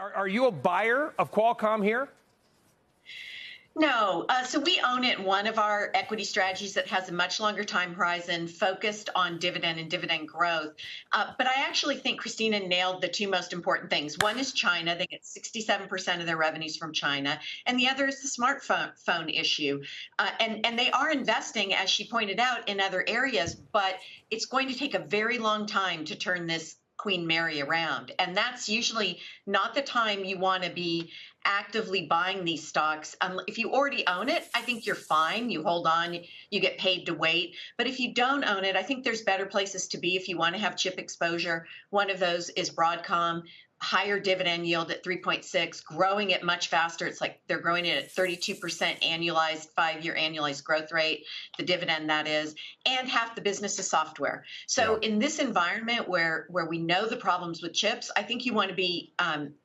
Are you a buyer of Qualcomm here? No. So we own it in one of our equity strategies that has a much longer time horizon focused on dividend and dividend growth. But I actually think Christina nailed the two most important things. One is China. They get 67% of their revenues from China. And the other is the smartphone issue. And they are investing, as she pointed out, in other areas. But it's going to take a very long time to turn this Queen Mary around. And that's usually not the time you want to be actively buying these stocks. If you already own it, I think you're fine. You hold on, you get paid to wait. But if you don't own it, I think there's better places to be if you want to have chip exposure. One of those is Broadcom. Higher dividend yield at 3.6, growing it much faster. It's like they're growing it at 32% annualized, 5-year annualized growth rate, the dividend that is, and half the business is software. So in this environment where we know the problems with chips, I think you want to be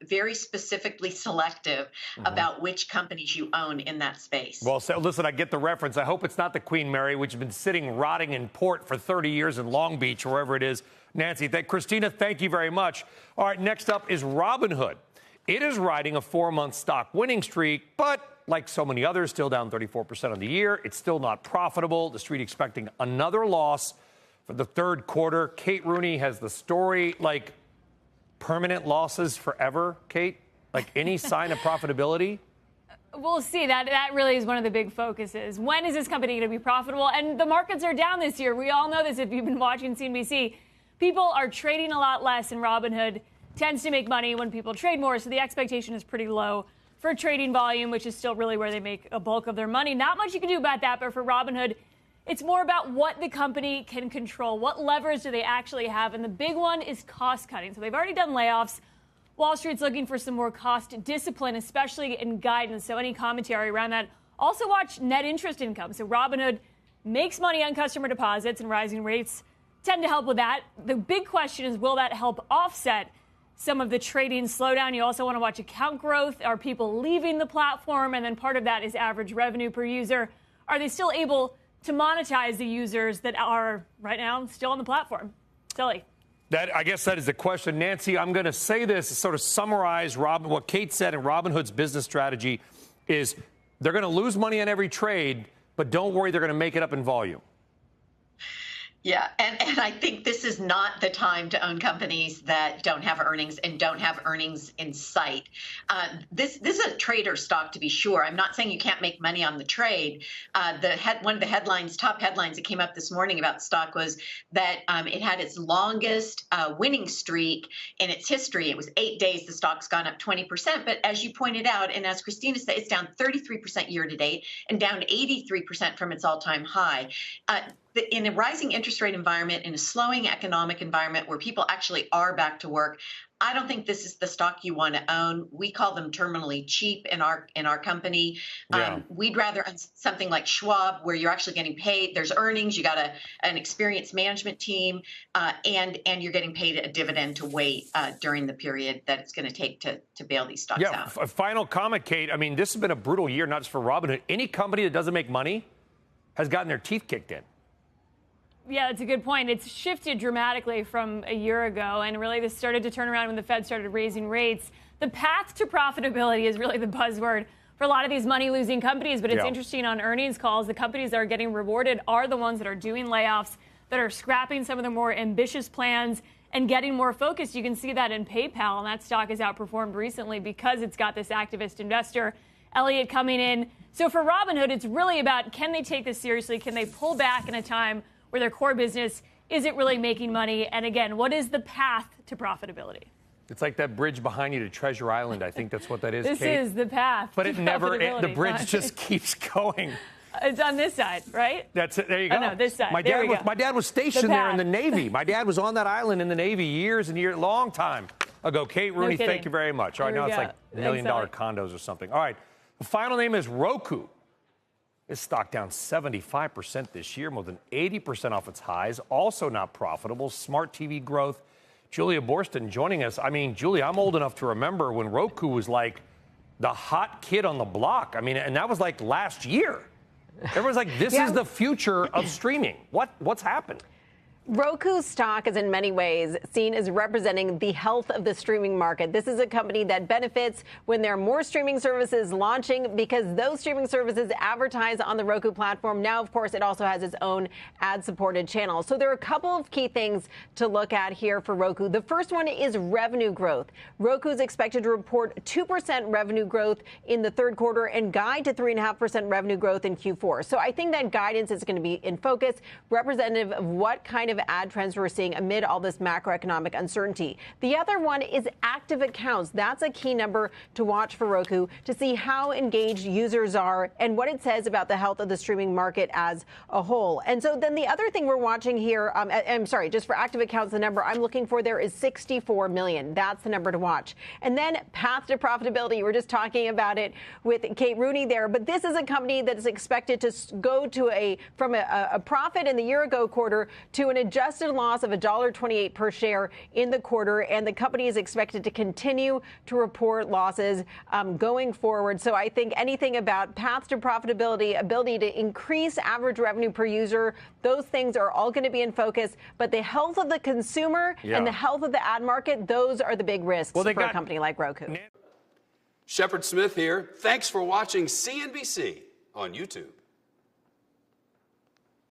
very specifically selective about which companies you own in that space. Well, so listen, I get the reference. I hope it's not the Queen Mary, which has been sitting rotting in port for 30 years in Long Beach, or wherever it is. Nancy, Christina, thank you very much. All right, next up is Robinhood. It is riding a 4-month stock winning streak, but like so many others, still down 34% on the year. It's still not profitable. The street expecting another loss for the third quarter. Kate Rooney has the story, like permanent losses forever, Kate? Like any sign of profitability? We'll see. That really is one of the big focuses. When is this company going to be profitable? And the markets are down this year. We all know this if you've been watching CNBC. People are trading a lot less, and Robinhood tends to make money when people trade more, so the expectation is pretty low for trading volume, which is still really where they make a bulk of their money. Not much you can do about that, but for Robinhood, it's more about what the company can control. What levers do they actually have? And the big one is cost cutting. So they've already done layoffs. Wall Street's looking for some more cost discipline, especially in guidance. So any commentary around that. Also watch net interest income. So Robinhood makes money on customer deposits, and rising rates tend to help with that. The big question is, will that help offset some of the trading slowdown? You also want to watch account growth. Are people leaving the platform? And then part of that is average revenue per user. Are they still able to monetize the users that are right now still on the platform? Silly. I guess that is the question. Nancy, I'm going to say this to sort of summarize what Kate said in Robinhood's business strategy is they're going to lose money on every trade, but don't worry, they're going to make it up in volume. Yeah, and I think this is not the time to own companies that don't have earnings and don't have earnings in sight. This is a trader stock, to be sure. I'm not saying you can't make money on the trade. One of the top headlines that came up this morning about the stock was that it had its longest winning streak in its history. It was 8 days. The stock's gone up 20%. But as you pointed out, and as Christina said, it's down 33% year to date and down 83% from its all-time high. In a rising interest rate environment, in a slowing economic environment where people actually are back to work, I don't think this is the stock you want to own. We call them terminally cheap in our company. Yeah. We'd rather own something like Schwab, where you're actually getting paid. There's earnings. You got an experienced management team, and you're getting paid a dividend to wait during the period that it's going to take to bail these stocks out. A final comment, Kate. I mean, this has been a brutal year, not just for Robinhood. Any company that doesn't make money has gotten their teeth kicked in. Yeah, that's a good point. It's shifted dramatically from a year ago, and really this started to turn around when the Fed started raising rates. The path to profitability is really the buzzword for a lot of these money-losing companies, but it's interesting on earnings calls. The companies that are getting rewarded are the ones that are doing layoffs, that are scrapping some of their more ambitious plans and getting more focused. You can see that in PayPal, and that stock has outperformed recently because it's got this activist investor, Elliott, coming in. So for Robinhood, it's really about, can they take this seriously? Can they pull back in a time where their core business isn't really making money? And again, what is the path to profitability? It's like that bridge behind you to Treasure Island. I think that's what that is, This Kate. is the path. But it never, the bridge just keeps going. It's on this side, right? That's it. There you go. Oh, no, this side. My dad was stationed there in the Navy. My dad was on that island in the Navy years and years, long time ago. Kate Rooney, thank you very much. All right, now it's like $1 million condos or something. All right, the final name is Roku. This stock down 75% this year, more than 80% off its highs. Also not profitable. Smart TV growth. Julia Borston joining us. I mean, Julia, I'm old enough to remember when Roku was like the hot kid on the block. I mean, and that was like last year. Everyone's like, this is the future of streaming. What's happened? Roku stock is in many ways seen as representing the health of the streaming market. This is a company that benefits when there are more streaming services launching because those streaming services advertise on the Roku platform. Now, of course, it also has its own ad-supported channel. So there are a couple of key things to look at here for Roku. The first one is revenue growth. Roku is expected to report 2% revenue growth in the third quarter and guide to 3.5% revenue growth in Q4. So I think that guidance is going to be in focus, representative of what kind of ad trends we're seeing amid all this macroeconomic uncertainty. The other one is active accounts. That's a key number to watch for Roku to see how engaged users are and what it says about the health of the streaming market as a whole. And so then the other thing we're watching here, I'm sorry, just for active accounts, the number I'm looking for there is 64 million. That's the number to watch. And then path to profitability. We're just talking about it with Kate Rooney there, but this is a company that is expected to go to from a profit in the year-ago quarter to an adjusted loss of $1.28 per share in the quarter, and the company is expected to continue to report losses going forward. So I think anything about path to profitability, ability to increase average revenue per user, those things are all going to be in focus. But the health of the consumer and the health of the ad market, those are the big risks for a company like Roku. Shepard Smith here. Thanks for watching CNBC on YouTube.